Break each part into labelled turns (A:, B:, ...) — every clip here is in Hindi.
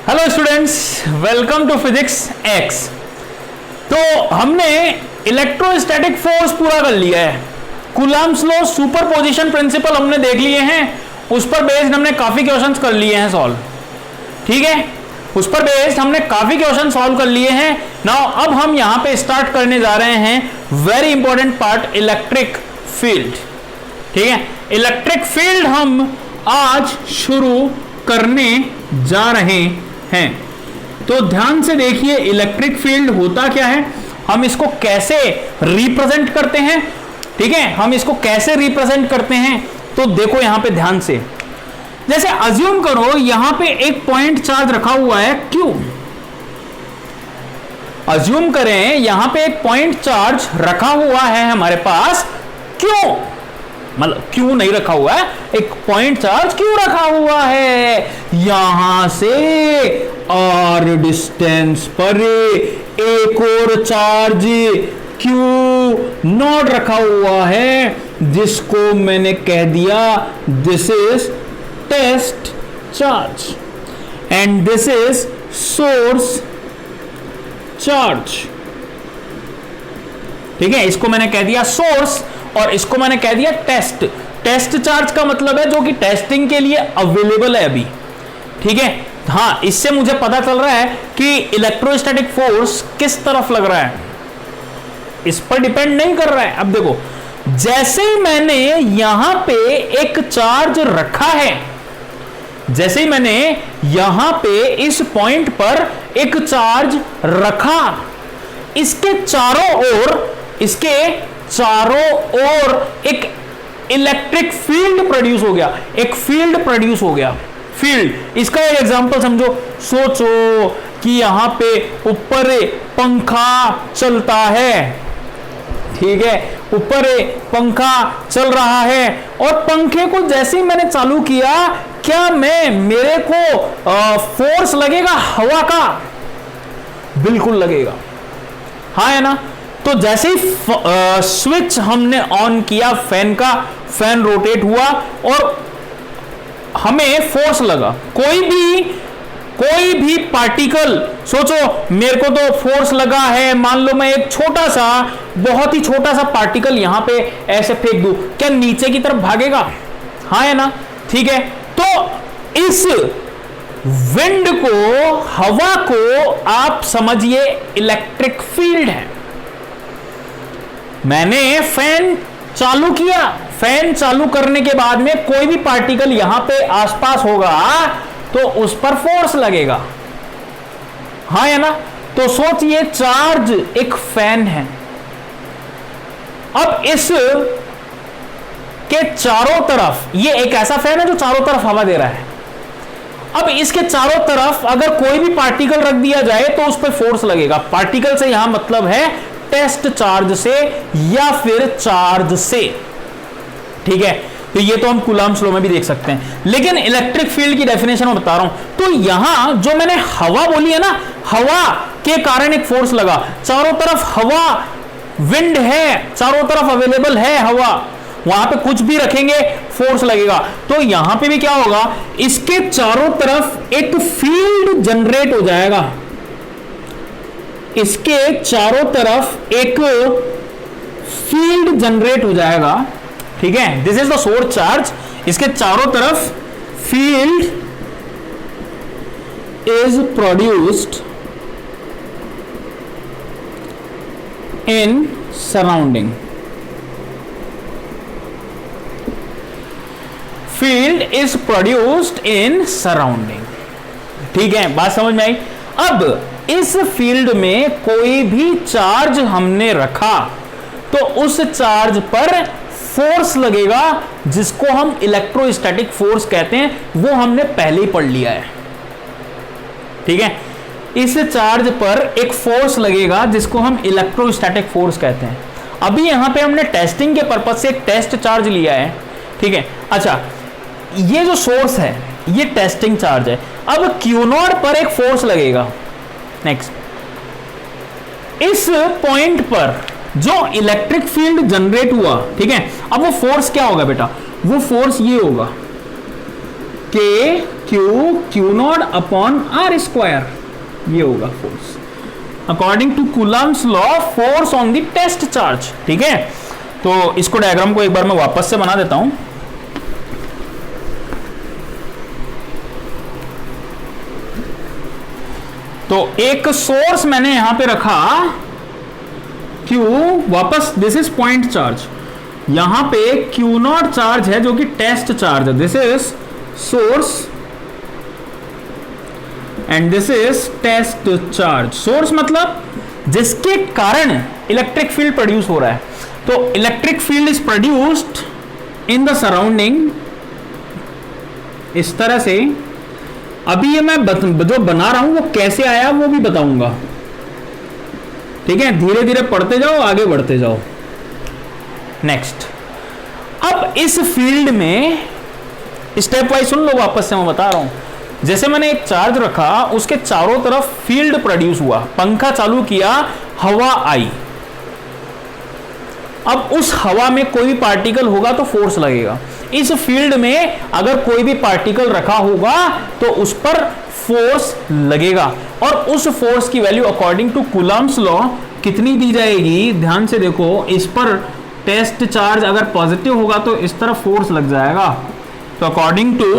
A: Hello students, welcome to physics X. तो हमने इलेक्ट्रोस्टैटिक फोर्स पूरा कर लिया है। कूलम्ब्स लॉ, सुपरपोजिशन प्रिंसिपल हमने देख लिए हैं, उस पर बेस्ड हमने काफी क्वेश्चंस कर लिए हैं सॉल्व। ठीक है, उस पर बेस्ड हमने काफी क्वेश्चन सॉल्व कर लिए हैं। नाउ अब हम यहां पे स्टार्ट करने जा रहे हैं very important part, electric field. ठीक है, इलेक्ट्रिक फील्ड हम आज शुरू करने जा रहे हैं। तो ध्यान से देखिए, इलेक्ट्रिक फील्ड होता क्या है, हम इसको कैसे रिप्रेजेंट करते हैं। ठीक है, हम इसको कैसे रिप्रेजेंट करते हैं, तो देखो यहां पे ध्यान से। जैसे अज्यूम करो यहां पे एक पॉइंट चार्ज रखा हुआ है Q। अज्यूम करें यहां पे एक पॉइंट चार्ज रखा हुआ है हमारे पास Q, मतलब क्यों नहीं रखा हुआ है, एक पॉइंट चार्ज क्यों रखा हुआ है, यहां से और डिस्टेंस पर एक और चार्ज क्यू नॉट रखा हुआ है, जिसको मैंने कह दिया this is test charge and this is source charge. ठीक है, इसको मैंने कह दिया सोर्स और इसको मैंने कह दिया टेस्ट। टेस्ट चार्ज का मतलब है जो कि टेस्टिंग के लिए अवेलेबल है अभी। ठीक है, हाँ, इससे मुझे पता चल रहा है कि इलेक्ट्रोस्टैटिक फोर्स किस तरफ लग रहा है, इस पर डिपेंड नहीं कर रहा है। अब देखो, जैसे ही मैंने यहां पे एक चार्ज रखा है, जैसे ही मैंने यहां पे इस पॉइंट पर एक चार्ज रखा, इसके चारों ओर एक इलेक्ट्रिक फील्ड प्रोड्यूस हो गया, एक फील्ड प्रोड्यूस हो गया। फील्ड, इसका एक एग्जांपल समझो। सोचो कि यहां पे ऊपर पंखा चलता है। ठीक है, ऊपर पंखा चल रहा है और पंखे को जैसे ही मैंने चालू किया, क्या मेरे को फोर्स लगेगा हवा का? बिल्कुल लगेगा, हाँ है ना। तो जैसे ही स्विच हमने ऑन किया फैन का, फैन रोटेट हुआ और हमें फोर्स लगा। कोई भी पार्टिकल, सोचो मेरे को तो फोर्स लगा है, मान लो मैं एक छोटा सा, बहुत ही छोटा सा पार्टिकल यहां पे ऐसे फेंक दूं, क्या नीचे की तरफ भागेगा? हाँ है ना। ठीक है, तो इस विंड को, हवा को आप समझिए इलेक्ट्रिक फील्ड है। मैंने फैन चालू किया, फैन चालू करने के बाद में कोई भी पार्टिकल यहां पे आसपास होगा तो उस पर फोर्स लगेगा, हाँ है ना। तो सोचिए चार्ज एक फैन है। अब इस के चारों तरफ, ये एक ऐसा फैन है जो चारों तरफ हवा दे रहा है। अब इसके चारों तरफ अगर कोई भी पार्टिकल रख दिया जाए तो उस पर फोर्स लगेगा। पार्टिकल से यहां मतलब है टेस्ट चार्ज से या फिर चार्ज से। ठीक है, तो ये तो हम कूलम्ब्स लॉ में भी देख सकते हैं, लेकिन इलेक्ट्रिक फील्ड की डेफिनेशन में बता रहा हूं। तो यहां जो मैंने हवा बोली है ना, हवा के कारण एक फोर्स लगा। चारों तरफ हवा, विंड है, चारों तरफ अवेलेबल है हवा, वहां पे कुछ भी रखेंगे फोर्स लगेगा। तो यहां पे भी क्या होगा, इसके चारों तरफ एक फील्ड जनरेट हो जाएगा। इसके चारों तरफ एक फील्ड जनरेट हो जाएगा। ठीक है, this is the source charge. इसके चारों तरफ field is produced in surrounding. Field is produced in surrounding. ठीक है, बात समझ में आई। अब इस फील्ड में कोई भी चार्ज हमने रखा तो उस चार्ज पर फोर्स लगेगा, जिसको हम इलेक्ट्रोस्टैटिक फोर्स कहते हैं। वो हमने पहले ही पढ़ लिया है। ठीक है, इस चार्ज पर एक फोर्स लगेगा जिसको हम इलेक्ट्रोस्टैटिक फोर्स कहते हैं। अभी यहां पे हमने टेस्टिंग के पर्पज से एक टेस्ट चार्ज लिया है। ठीक है, अच्छा, ये जो सोर्स है ये टेस्टिंग चार्ज है। अब क्यू नॉट पर एक फोर्स लगेगा। नेक्स्ट, इस पॉइंट पर जो इलेक्ट्रिक फील्ड जनरेट हुआ, ठीक है, अब वो फोर्स क्या होगा बेटा, वो फोर्स ये होगा। K Q naught upon are square, ये होगा force according to Coulomb's law, force on the test charge. ठीक है, तो इसको डायग्राम को एक बार मैं वापस से बना देता हूं। तो एक सोर्स मैंने यहां पे रखा Q, वापस दिस इज पॉइंट चार्ज, यहां पे Q नॉट चार्ज है जो कि टेस्ट चार्ज है, this is source and this is test charge. Source मतलब जिसके कारण इलेक्ट्रिक फील्ड प्रोड्यूस हो रहा है। तो electric field is produced in the surrounding इस तरह से। अभी ये मैं जो बना रहा हूं वो कैसे आया वो भी बताऊंगा। ठीक है, धीरे धीरे पढ़ते जाओ, आगे बढ़ते जाओ। नेक्स्ट, अब इस फील्ड में स्टेप वाइज सुन लो, वापस से मैं बता रहा हूं। जैसे मैंने एक चार्ज रखा, उसके चारों तरफ फील्ड प्रोड्यूस हुआ, पंखा चालू किया, हवा आई। अब उस हवा में कोई भी पार्टिकल होगा तो फोर्स लगेगा। इस फील्ड में अगर कोई भी पार्टिकल रखा होगा तो उस पर फोर्स लगेगा, और उस फोर्स की value according to Coulomb's law कितनी दी जाएगी, ध्यान से देखो। इस पर टेस्ट चार्ज अगर पॉजिटिव होगा तो इस तरफ फोर्स लग जाएगा। तो according to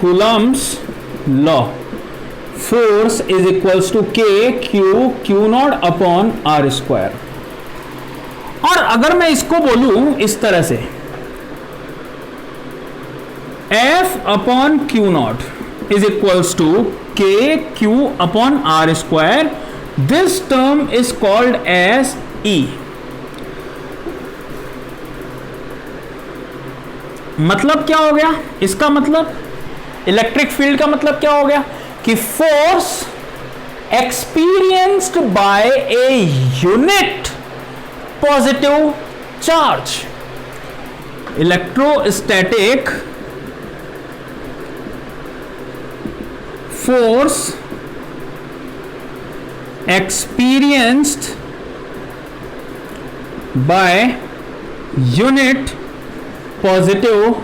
A: Coulomb's law, force is equals to K Q naught upon are square. और अगर मैं इसको बोलूं इस तरह से, F upon Q naught is equals to K Q upon are square, this term is called as E। मतलब क्या हो गया इसका, मतलब इलेक्ट्रिक फील्ड का मतलब क्या हो गया कि force experienced bye a unit positive charge. Electrostatic force experienced by unit positive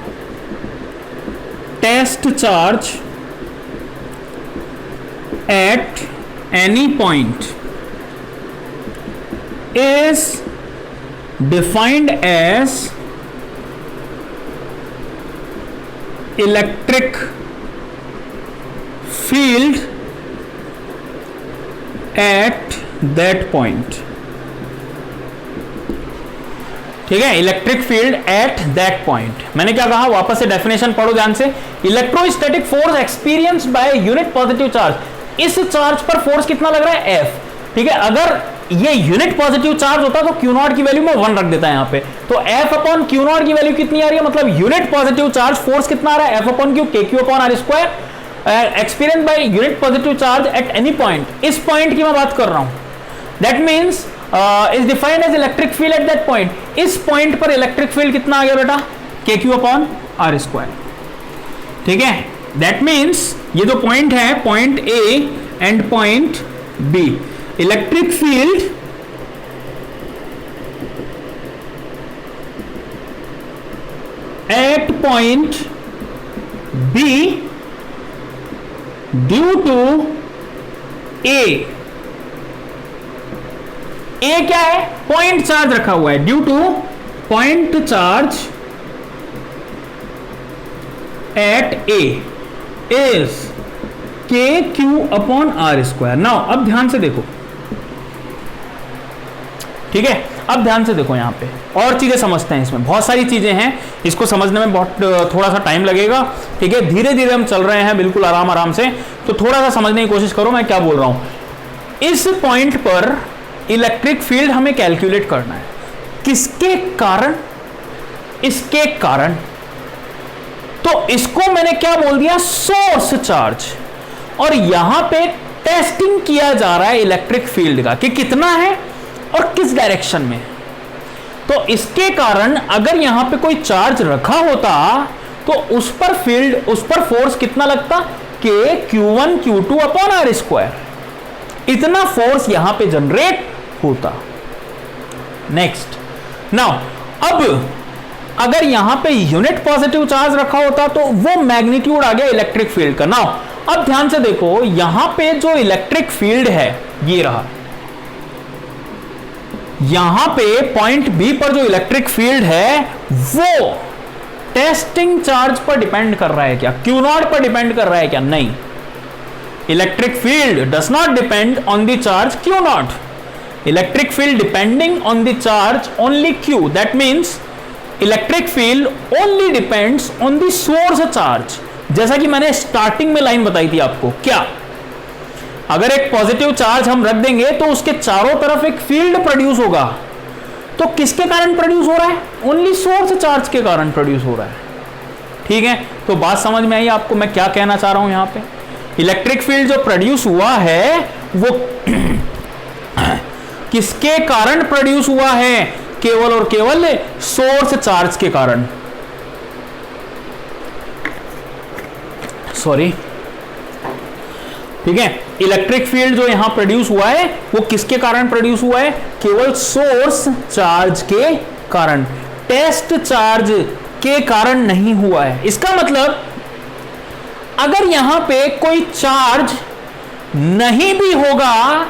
A: test charge at any point is defined as electric field at that point। ठीक है, electric field at that point. मैंने क्या कहा, वापस से डेफिनेशन पढ़ो ध्यान से। Electrostatic force experienced bye unit positive charge. इस चार्ज पर फोर्स कितना लग रहा है, F। ठीक है, अगर ये यूनिट पॉजिटिव चार्ज होता तो क्यू नॉट की वैल्यू में 1 रख देता है यहां पे। तो F अपॉन क्यू नॉट की वैल्यू कितनी आ रही है, मतलब यूनिट पॉजिटिव चार्ज फोर्स कितना आ रहा है, F upon Q, K Q upon are square, experience by unit positive charge at any point. इस पॉइंट की मैं बात कर रहा हूं, that means is defined as electric field at that point. इस पॉइंट पर इलेक्ट्रिक फील्ड कितना आ गया बेटा, के क्यू अपॉन आर स्क्वायर। ठीक है, दैट मीन्स ये जो पॉइंट है, point A and point B, electric field at point B due to A क्या है, पॉइंट चार्ज रखा हुआ है, due to point charge at A is K Q upon are square. Now अब ध्यान से देखो, ठीक है, अब ध्यान से देखो, यहां पे और चीजें समझते हैं। इसमें बहुत सारी चीजें हैं, इसको समझने में बहुत थोड़ा सा टाइम लगेगा। ठीक है, धीरे धीरे हम चल रहे हैं, बिल्कुल आराम आराम से। तो थोड़ा सा समझने की कोशिश करो मैं क्या बोल रहा हूं। इस पॉइंट पर इलेक्ट्रिक फील्ड हमें कैलकुलेट करना है, किसके कारण, इसके कारण। तो इसको मैंने क्या बोल दिया, सोर्स चार्ज। और यहां पे टेस्टिंग किया जा रहा है इलेक्ट्रिक फील्ड का कि कितना है और किस डायरेक्शन में। तो इसके कारण अगर यहां पे कोई चार्ज रखा होता तो उस पर फील्ड, उस पर फोर्स कितना लगता, K Q1 Q2 upon are square. इतना फोर्स यहां पे जनरेट होता। नेक्स्ट, नाउ अब अगर यहां पे यूनिट पॉजिटिव चार्ज रखा होता तो वो मैग्नीट्यूड आ गया इलेक्ट्रिक फील्ड का। नाउ अब ध्यान से देखो, यहां पे जो इलेक्ट्रिक फील्ड है ये रहा, यहां पे पॉइंट बी पर जो इलेक्ट्रिक फील्ड है वो टेस्टिंग चार्ज पर डिपेंड कर रहा है क्या, क्यू नॉट पर डिपेंड कर रहा है क्या? नहीं, electric field does not depend on the charge Q not, electric field depending on the charge only Q, that means electric field only depends on the source charge. जैसा कि मैंने स्टार्टिंग में लाइन बताई थी आपको, क्या अगर एक पॉजिटिव चार्ज हम रख देंगे तो उसके चारों तरफ एक फील्ड प्रोड्यूस होगा, तो किसके कारण प्रोड्यूस हो रहा है? ओनली सोर्स चार्ज के कारण प्रोड्यूस हो रहा है। ठीक है, तो बात समझ में आई आपको मैं क्या कहना चाह रहा हूं? यहां पे इलेक्ट्रिक फील्ड जो प्रोड्यूस हुआ है वो किसके कारण प्रोड्यूस हुआ है? केवल और केवल सोर्स चार्ज के कारण। सॉरी, ठीक है, इलेक्ट्रिक फील्ड जो यहां प्रोड्यूस हुआ है वो किसके कारण प्रोड्यूस हुआ है? केवल सोर्स चार्ज के कारण, टेस्ट चार्ज के कारण नहीं हुआ है। इसका मतलब अगर यहां पे कोई चार्ज नहीं भी होगा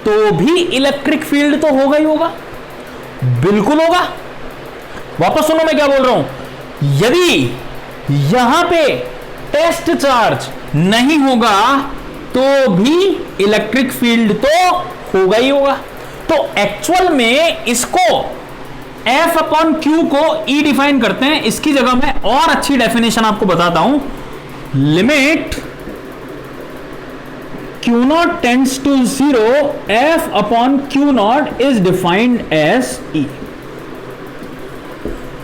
A: तो भी इलेक्ट्रिक फील्ड तो होगा ही होगा, बिल्कुल होगा। वापस सुनो मैं क्या बोल रहा हूं, यदि यहां पे टेस्ट चार्ज नहीं होगा तो भी इलेक्ट्रिक फील्ड तो होगा ही होगा। तो एक्चुअल में इसको F अपॉन Q को E डिफाइन करते हैं। इसकी जगह मैं और अच्छी डेफिनेशन आपको बताता हूं, limit Q naught tends to 0 F upon Q naught is defined as E।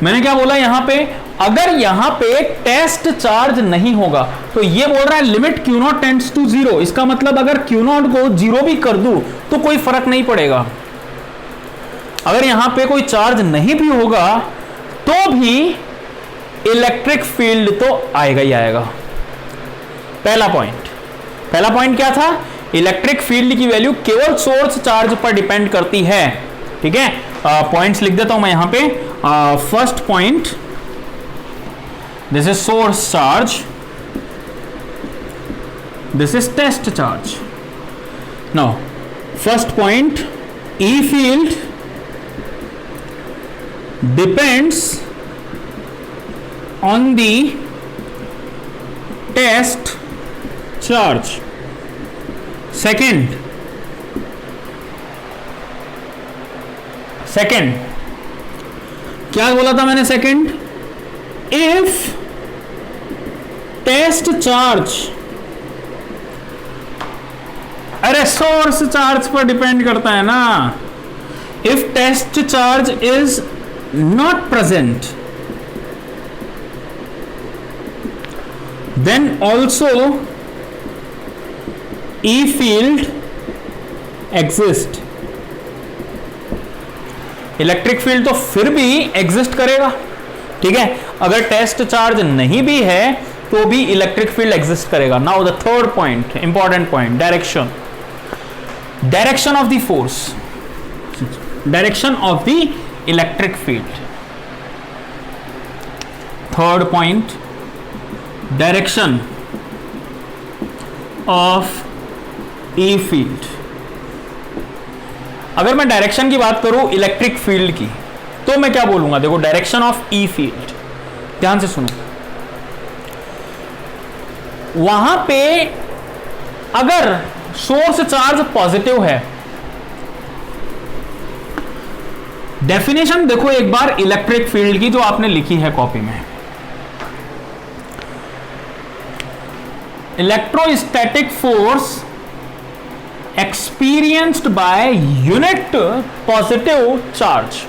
A: मैंने क्या बोला यहां पे, अगर यहां पे टेस्ट चार्ज नहीं होगा तो ये बोल रहा है limit Q naught tends to 0। इसका मतलब अगर Q नॉट को 0 भी कर दूं तो कोई फर्क नहीं पड़ेगा। अगर यहां पे कोई चार्ज नहीं भी होगा तो भी इलेक्ट्रिक फील्ड तो आएगा ही आएगा। पहला पॉइंट क्या था? इलेक्ट्रिक फील्ड की वैल्यू केवल सोर्स चार्ज पर डिपेंड करती है। ठीक है, पॉइंट्स लिख देता हूं मैं यहां पे। First point, this is source charge, this is test charge. Now first point, E field depends on the test charge. Second क्या बोला था मैंने? सेकंड, if टेस्ट चार्ज, अरे सोर्स चार्ज पर डिपेंड करता है ना, if test charge is not present then also E field exist. Electric field तो फिर भी एग्जिस्ट करेगा। ठीक है, अगर टेस्ट चार्ज नहीं भी है तो भी इलेक्ट्रिक फील्ड एग्जिस्ट करेगा। Now the third point, important point, direction of the force, direction of the electric field. Third point, direction of E field. अगर मैं डायरेक्शन की बात करूं इलेक्ट्रिक फील्ड की तो मैं क्या बोलूंगा? देखो, डायरेक्शन ऑफ E फील्ड, ध्यान से सुनो। वहां पे अगर सोर्स चार्ज पॉजिटिव है, डेफिनेशन देखो एक बार इलेक्ट्रिक फील्ड की जो आपने लिखी है कॉपी में, electrostatic force experienced bye unit positive charge.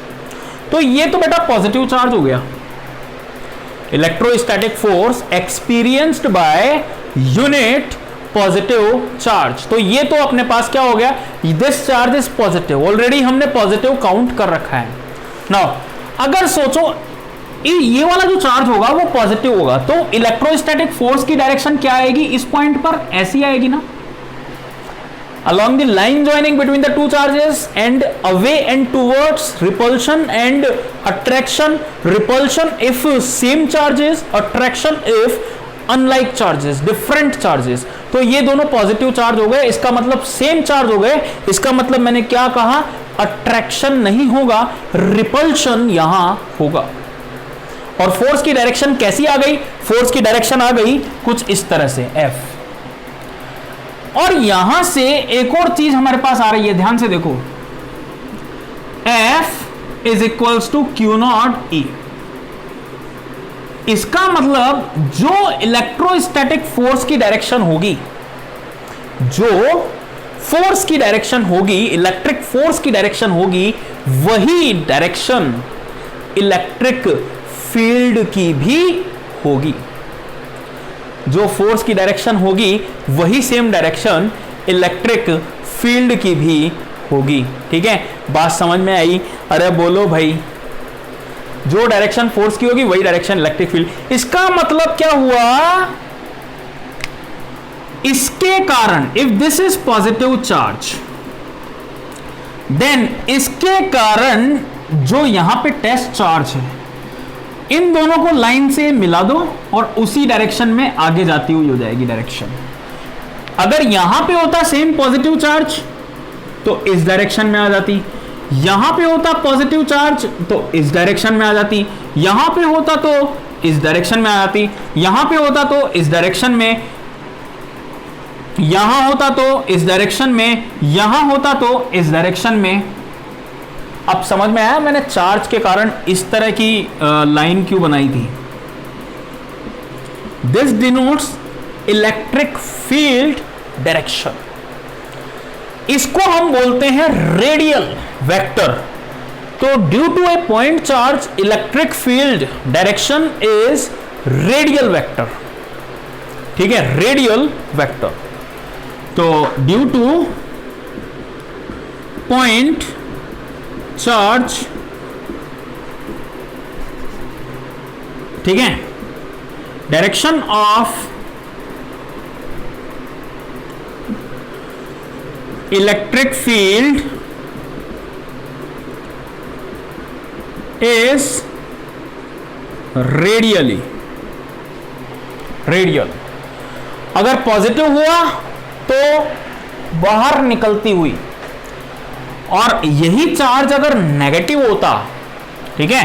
A: तो ये तो बेटा पॉजिटिव चार्ज हो गया, electrostatic force experienced bye unit positive charge. तो ये तो अपने पास क्या हो गया? This charge is positive, already हमने पॉजिटिव काउंट कर रखा है। नाउ अगर सोचो ये वाला जो चार्ज होगा वो पॉजिटिव होगा तो इलेक्ट्रोस्टैटिक फोर्स की डायरेक्शन क्या आएगी? इस पॉइंट पर ऐसी आएगी ना, along the line joining between the two charges and away and towards repulsion and attraction, repulsion if same charges, attraction if unlike charges, different charges। तो ये दोनों पॉजिटिव चार्ज हो गए, इसका मतलब सेम चार्ज हो गए, इसका मतलब मैंने क्या कहा, अट्रैक्शन नहीं होगा, रिपल्शन यहां होगा। और फोर्स की डायरेक्शन कैसी आ गई, फोर्स की डायरेक्शन आ गई कुछ इस तरह से F। और यहां से एक और चीज हमारे पास आ रही है, ध्यान से देखो, F is equals to Q naught E. इसका मतलब जो इलेक्ट्रोस्टैटिक फोर्स की डायरेक्शन होगी, जो फोर्स की डायरेक्शन होगी, इलेक्ट्रिक फोर्स की डायरेक्शन होगी, वही डायरेक्शन इलेक्ट्रिक फील्ड की भी होगी। जो फोर्स की डायरेक्शन होगी वही सेम डायरेक्शन इलेक्ट्रिक फील्ड की भी होगी। ठीक है, बात समझ में आई? अरे बोलो भाई, जो डायरेक्शन फोर्स की होगी वही डायरेक्शन इलेक्ट्रिक फील्ड। इसका मतलब क्या हुआ, इसके कारण if this is positive charge, then इसके कारण जो यहां पे टेस्ट चार्ज है, इन दोनों को लाइन से मिला दो और उसी डायरेक्शन में आगे जाती हुई हो जाएगी डायरेक्शन। अगर यहां पे होता सेम पॉजिटिव चार्ज तो इस डायरेक्शन में आ जाती, यहां पे होता पॉजिटिव चार्ज तो इस डायरेक्शन में आ जाती, यहां पे होता तो इस डायरेक्शन में आ जाती, यहां पे होता तो इस डायरेक्शन में, यहां होता तो इस डायरेक्शन में, यहां होता तो इस डायरेक्शन में। अब समझ में आया मैंने चार्ज के कारण इस तरह की लाइन क्यों बनाई थी। This denotes electric field direction. इसको हम बोलते हैं रेडियल वेक्टर। तो due to a point charge electric field direction is radial vector. ठीक है, रेडियल वेक्टर। तो ड्यू टू पॉइंट चार्ज, ठीक है, direction of electric field is radially, radial. अगर पॉजिटिव हुआ तो बाहर निकलती हुई, और यही चार्ज अगर नेगेटिव होता, ठीक है,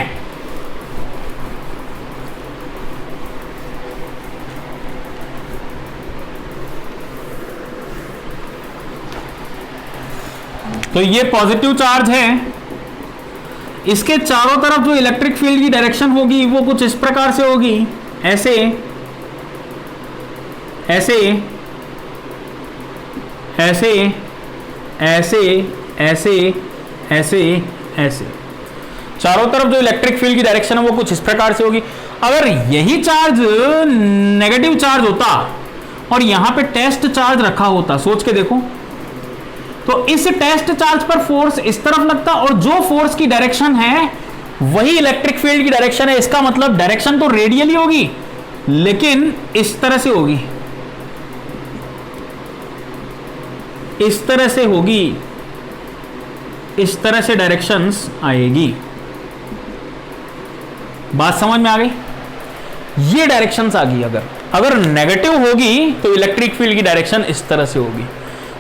A: तो ये पॉजिटिव चार्ज है, इसके चारों तरफ जो इलेक्ट्रिक फील्ड की डायरेक्शन होगी वो कुछ इस प्रकार से होगी, ऐसे ऐसे ऐसे ऐसे ऐसे ऐसे ऐसे, चारों तरफ जो इलेक्ट्रिक फील्ड की डायरेक्शन है वो कुछ इस प्रकार से होगी। अगर यही चार्ज नेगेटिव चार्ज होता और यहां पे टेस्ट चार्ज रखा होता, सोच के देखो, तो इस टेस्ट चार्ज पर फोर्स इस तरफ लगता और जो फोर्स की डायरेक्शन है वही इलेक्ट्रिक फील्ड की डायरेक्शन है। इसका मतलब डायरेक्शन तो रेडियली होगी लेकिन इस तरह से होगी, इस तरह से होगी, इस तरह से डायरेक्शंस आएगी। बात समझ में आ गई? ये डायरेक्शंस आ गई। अगर नेगेटिव होगी तो इलेक्ट्रिक फील्ड की डायरेक्शन इस तरह से होगी,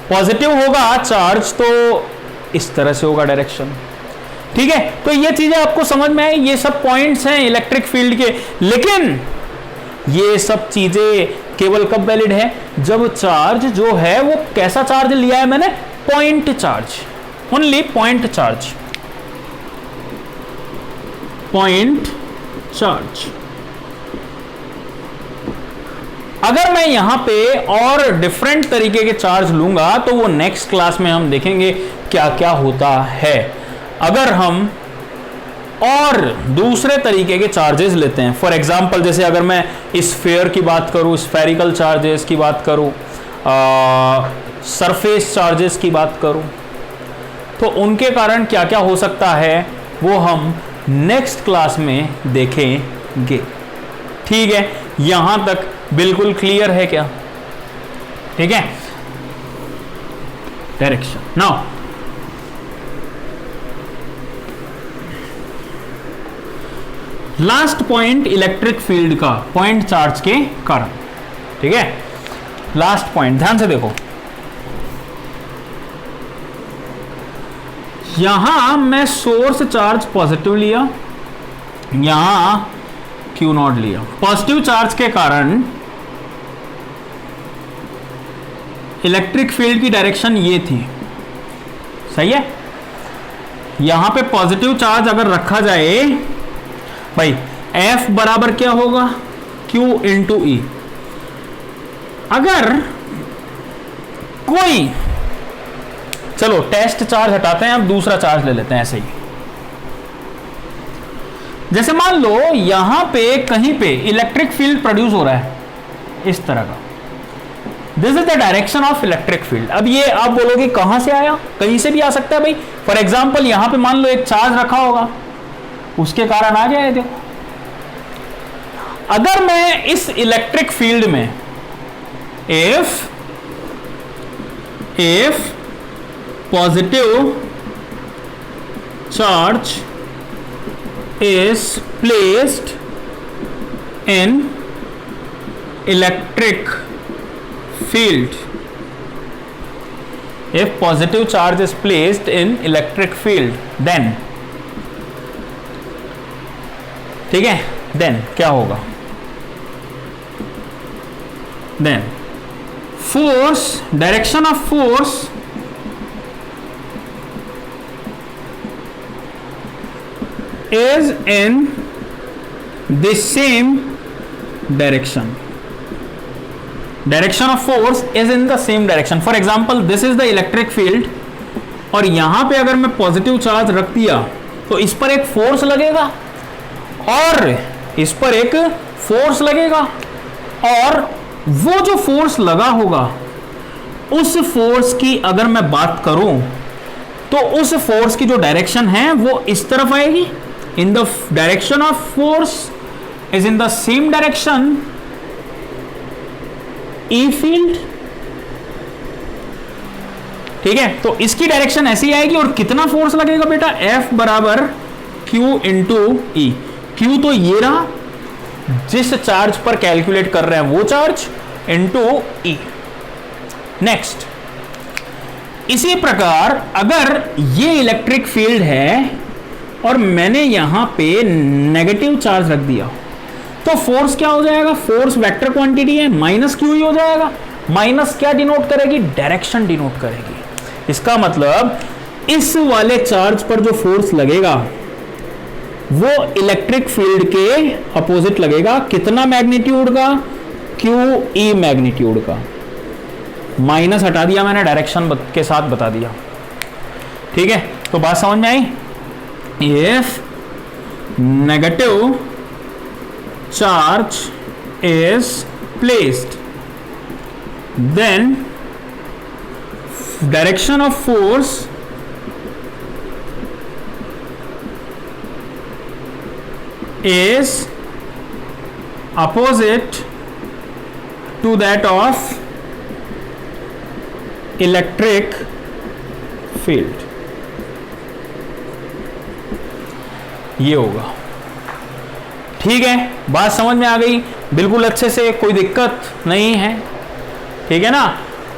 A: पॉजिटिव होगा चार्ज तो इस तरह से होगा डायरेक्शन। ठीक है, तो ये चीजें आपको समझ में आई, ये सब पॉइंट्स हैं इलेक्ट्रिक फील्ड के। लेकिन ये सब चीजें केवल कब वैलिड है, जब चार्ज जो है वो कैसा चार्ज लिया है मैंने, point charge, only point charge, point charge. अगर मैं यहां पे और डिफरेंट तरीके के चार्ज लूंगा तो वो नेक्स्ट क्लास में हम देखेंगे क्या क्या होता है। अगर हम और दूसरे तरीके के चार्जेस लेते हैं, फॉर एग्जांपल जैसे अगर मैं स्फीयर की बात करूं, स्फेरिकल चार्जेस की बात करूं, सरफेस चार्जेस की बात करूं, तो उनके कारण क्या क्या हो सकता है वो हम नेक्स्ट क्लास में देखेंगे। ठीक है, यहां तक बिल्कुल क्लियर है क्या? ठीक है, direction. Now last point electric field का, पॉइंट चार्ज के कारण. ठीक है, लास्ट पॉइंट ध्यान से देखो. यहां मैं सोर्स चार्ज पॉजिटिव लिया, यहां क्यू नॉट लिया. पॉजिटिव चार्ज के कारण इलेक्ट्रिक फील्ड की डायरेक्शन ये थी. सही है. यहां पे पॉजिटिव चार्ज अगर रखा जाए भाई, F बराबर क्या होगा, Q इंटू E. अगर कोई, चलो टेस्ट चार्ज हटाते हैं, अब दूसरा चार्ज ले लेते हैं ऐसे ही. जैसे मान लो यहां पे कहीं पे इलेक्ट्रिक फील्ड प्रोड्यूस हो रहा है इस तरह का. This is the direction of electric field. अब ये आप बोलोगे कहां से आया, कहीं से भी आ सकता है भाई. फॉर एग्जाम्पल यहां पे मान लो एक चार्ज रखा होगा, उसके कारण आ गया. देखो, अगर मैं इस इलेक्ट्रिक फील्ड में if positive charge is placed in electric field, if positive charge is placed in electric field, then, ठीक है, then क्या होगा, then force, direction of force is in the same direction. Direction of force is in the same direction. For example, this is the electric field, और यहां पे अगर मैं पॉजिटिव चार्ज रख दिया तो इस पर एक फोर्स लगेगा और इस पर एक फोर्स लगेगा, और वो जो फोर्स लगा होगा उस फोर्स की अगर मैं बात करूं तो उस फोर्स की जो डायरेक्शन है वो इस तरफ आएगी. In the direction of force is in the same direction E field. ठीक है, तो इसकी डायरेक्शन ऐसी आएगी. और कितना फोर्स लगेगा बेटा, F बराबर Q इंटू ई. Q तो ये रहा, जिस चार्ज पर कैलकुलेट कर रहे हैं वो चार्ज, इंटू ई. नेक्स्ट, इसी प्रकार अगर ये इलेक्ट्रिक फील्ड है और मैंने यहां पे नेगेटिव चार्ज रख दिया तो फोर्स क्या हो जाएगा, फोर्स वेक्टर क्वांटिटी है, माइनस क्यू ही हो जाएगा. माइनस क्या डिनोट करेगी, डायरेक्शन डिनोट करेगी. इसका मतलब इस वाले चार्ज पर जो फोर्स लगेगा वो इलेक्ट्रिक फील्ड के अपोजिट लगेगा. कितना मैग्नीट्यूड का, क्यू ई मैग्नीट्यूड का. माइनस हटा दिया मैंने, डायरेक्शन के साथ बता दिया. ठीक है, तो बात समझ में आई. If negative charge is placed then direction of force is opposite to that of electric field. ये होगा. ठीक है, बात समझ में आ गई बिल्कुल अच्छे से, कोई दिक्कत नहीं है. ठीक है ना.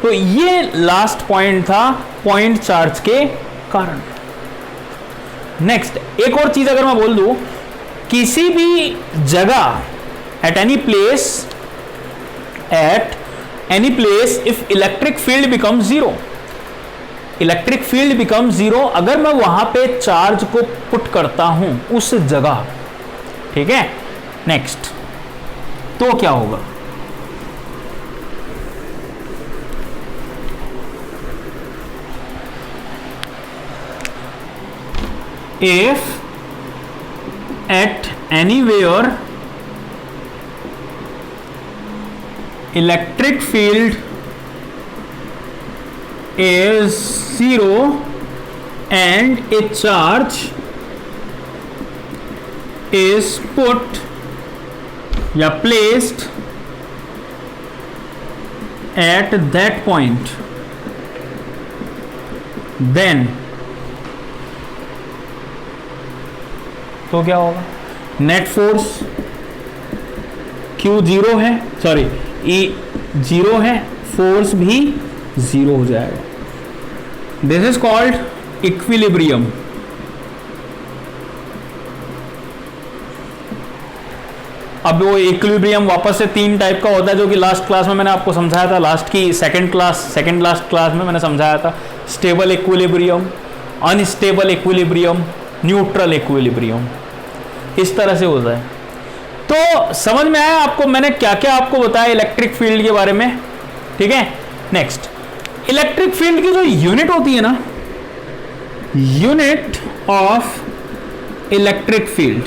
A: तो ये लास्ट पॉइंट था, पॉइंट चार्ज के कारण. नेक्स्ट, एक और चीज अगर मैं बोल दूं, किसी भी जगह at any place if electric field become zero, electric field become zero, अगर मैं वहां पे चार्ज को पुट करता हूं उस जगह. ठीक है. नेक्स्ट, तो क्या होगा, if at anywhere electric field is zero and a charge is put या placed at that point, then तो क्या होगा, नेट फोर्स Q 0 है, सॉरी E 0 है, फोर्स भी 0 हो जाएगा। This is called equilibrium. अब वो इक्विलिब्रियम वापस से 3 टाइप का होता है, जो कि लास्ट क्लास में मैंने आपको समझाया था, लास्ट की सेकंड लास्ट क्लास में मैंने समझाया था। Stable equilibrium, unstable equilibrium, neutral equilibrium, इस तरह से होता है। तो समझ में आया आपको मैंने क्या क्या आपको बताया इलेक्ट्रिक फील्ड के बारे में, ठीक है। नेक्स्ट, इलेक्ट्रिक फील्ड की जो यूनिट होती है ना, यूनिट ऑफ इलेक्ट्रिक फील्ड,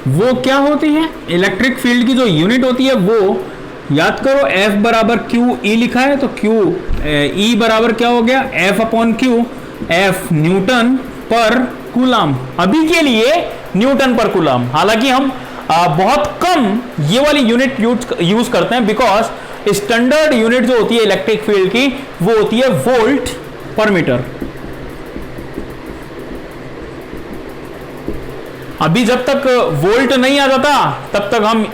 A: वो क्या होती है? इलेक्ट्रिक फील्ड की जो यूनिट होती है वो याद करो, F बराबर क्यू ई लिखा है, तो क्यू ई बराबर क्या हो गया, F upon Q, F Newton पर कूलाम। अभी के लिए न्यूटन पर कूलाम, हालांकि हम बहुत कम ये वाली यूनिट यूज करते हैं, बिकॉज स्टैंडर्ड यूनिट जो होती है इलेक्ट्रिक फील्ड की वो होती है वोल्ट पर मीटर। अभी जब तक वोल्ट नहीं आ जाता तब तक हम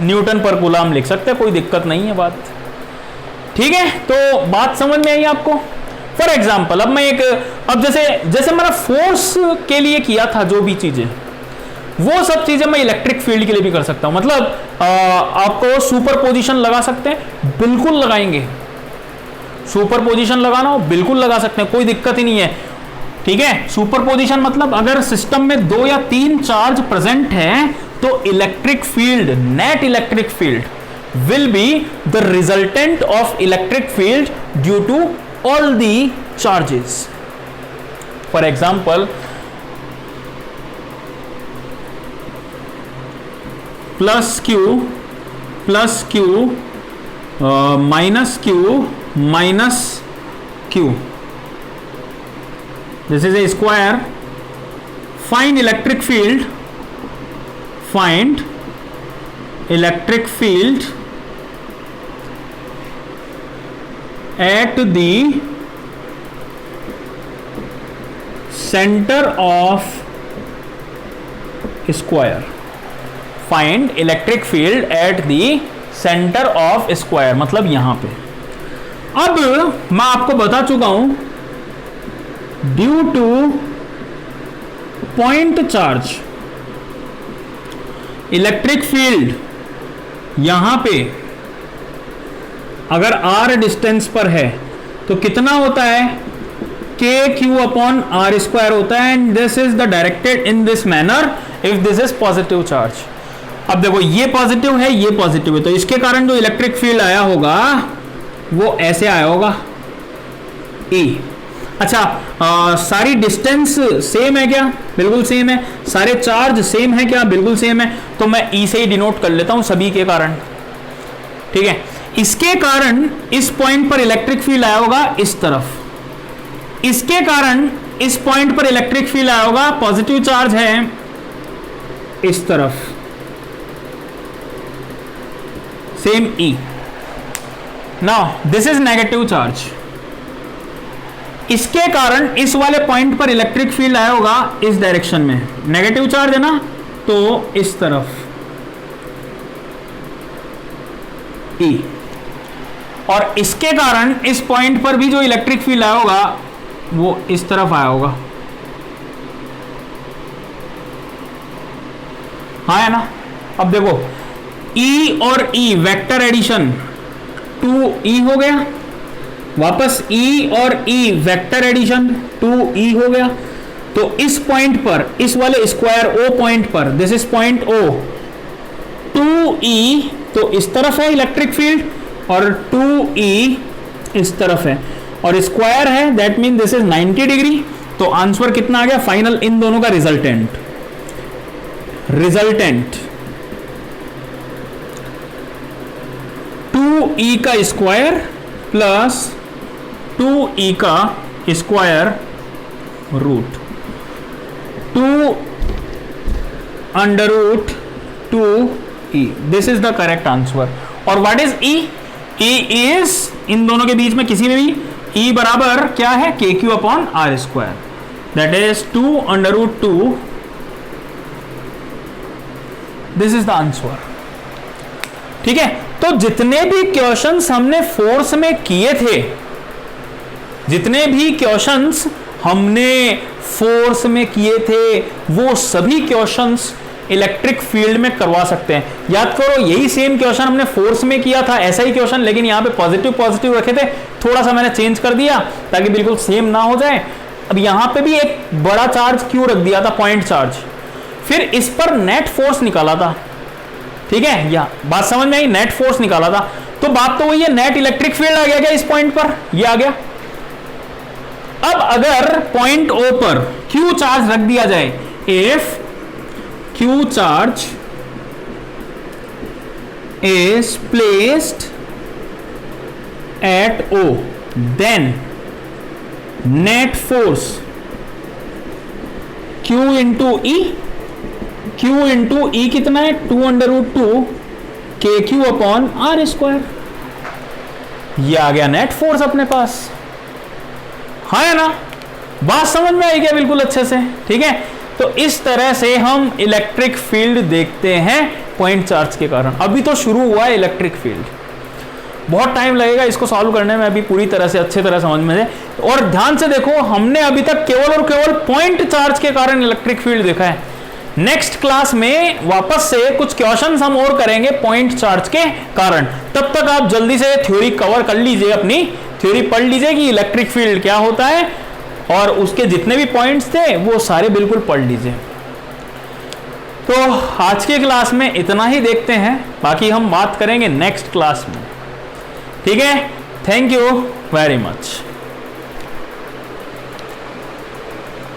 A: न्यूटन पर कूलाम लिख सकते हैं, कोई दिक्कत नहीं है बात, ठीक है। तो बात समझ में आई आपको। फॉर एग्जाम्पल अब जैसे मैंने फोर्स के लिए किया था, जो भी चीजें, वो सब चीजें मैं इलेक्ट्रिक फील्ड के लिए भी कर सकता हूं। मतलब आपको सुपर पोजिशन लगा सकते हैं, बिल्कुल लगाएंगे। सुपर पोजिशन लगाना हो बिल्कुल लगा सकते हैं, कोई दिक्कत ही नहीं है, ठीक है। सुपर पोजिशन मतलब अगर सिस्टम में 2 या 3 चार्ज प्रेजेंट है तो electric field, net electric field will be the resultant of electric field due to all the charges. For example, plus q minus q, this is a square. Find electric field, at the center of square. Find electric field at the center of square, मतलब यहां पे। अब मैं आपको बता चुका हूं, due to point charge electric field यहां पे अगर r डिस्टेंस पर है तो कितना होता है, k q upon r square होता है, and this is the directed in this manner if this is positive charge. अब देखो ये पॉजिटिव है, ये पॉजिटिव है, तो इसके कारण जो इलेक्ट्रिक फील्ड आया होगा वो ऐसे आया होगा E। अच्छा, सारी डिस्टेंस सेम है क्या? बिल्कुल सेम है। सारे चार्ज सेम है क्या? बिल्कुल सेम है। तो मैं E से ही डिनोट कर लेता हूं सभी के कारण, ठीक है। इसके कारण इस पॉइंट पर इलेक्ट्रिक फील्ड आया होगा इस तरफ, इसके कारण इस पॉइंट पर इलेक्ट्रिक फील्ड आया होगा, पॉजिटिव चार्ज है इस तरफ, same E। Now this is negative charge, इसके कारण इस वाले पॉइंट पर इलेक्ट्रिक फील्ड आया होगा इस डायरेक्शन में, नेगेटिव चार्ज है ना, तो इस तरफ E। और इसके कारण इस पॉइंट पर भी जो इलेक्ट्रिक फील्ड आया होगा वो इस तरफ आया होगा, हाँ है ना। अब देखो E और E वेक्टर एडिशन 2E हो गया, वापस E और E वेक्टर एडिशन 2E हो गया। तो इस पॉइंट पर, इस वाले स्क्वायर O पॉइंट पर, this is point O, 2E तो इस तरफ है इलेक्ट्रिक फील्ड और 2E इस तरफ है, और स्क्वायर है, that mean this is 90 degree. तो आंसर कितना आ गया फाइनल इन दोनों का? रिजल्टेंट 2E का स्क्वायर प्लस 2E का square root 2 under root 2E, this is the correct answer. और what is E? E is इन दोनों के बीच में किसी में भी E बराबर क्या है, k Q upon are square, that is 2√2। This is the answer. ठीक है, तो जितने भी क्वेश्चंस हमने फोर्स में किए थे, जितने भी क्वेश्चंस हमने फोर्स में किए थे, वो सभी क्वेश्चंस इलेक्ट्रिक फील्ड में करवा सकते हैं। याद करो, यही सेम क्वेश्चन हमने फोर्स में किया था, ऐसा ही क्वेश्चन, लेकिन यहाँ पे पॉजिटिव पॉजिटिव रखे थे, थोड़ा सा मैंने चेंज कर दिया ताकि बिल्कुल सेम ना हो जाए। अब यहाँ पे भी एक बड़ा चार्ज क्यों रख दिया था, पॉइंट चार्ज, फिर इस पर नेट फोर्स निकाला था। ठीक है, या बात समझ में आई, नेट फोर्स निकाला था, तो बात तो वही है, नेट इलेक्ट्रिक फील्ड आ गया क्या इस पॉइंट पर, ये आ गया। अब अगर पॉइंट ओ पर क्यू चार्ज रख दिया जाए, if Q charge is placed at O, then net force Q into E, Q into E कितना है, 2√2 के क्यू अपॉन आर स्क्वायर। ये आ गया नेट फोर्स अपने पास, हाँ है ना, बात समझ में आई क्या बिल्कुल अच्छे से। ठीक है, तो इस तरह से हम इलेक्ट्रिक फील्ड देखते हैं पॉइंट चार्ज के कारण। अभी तो शुरू हुआ है इलेक्ट्रिक फील्ड, बहुत टाइम लगेगा इसको सॉल्व करने में, अभी पूरी तरह से अच्छे तरह समझ में है। और ध्यान से देखो, हमने अभी तक केवल और केवल पॉइंट चार्ज के कारण इलेक्ट्रिक फील्ड देखा है। नेक्स्ट क्लास में वापस से कुछ क्वेश्चंस हम और करेंगे पॉइंट चार्ज के कारण। तब तक आप जल्दी से थ्योरी कवर कर लीजिए, अपनी थ्योरी पढ़ लीजिए कि इलेक्ट्रिक फील्ड क्या होता है, और उसके जितने भी पॉइंट्स थे वो सारे बिल्कुल पढ़ लीजिए। तो आज के क्लास में इतना ही देखते हैं, बाकी हम बात करेंगे नेक्स्ट क्लास में। ठीक है, थैंक यू वेरी मच।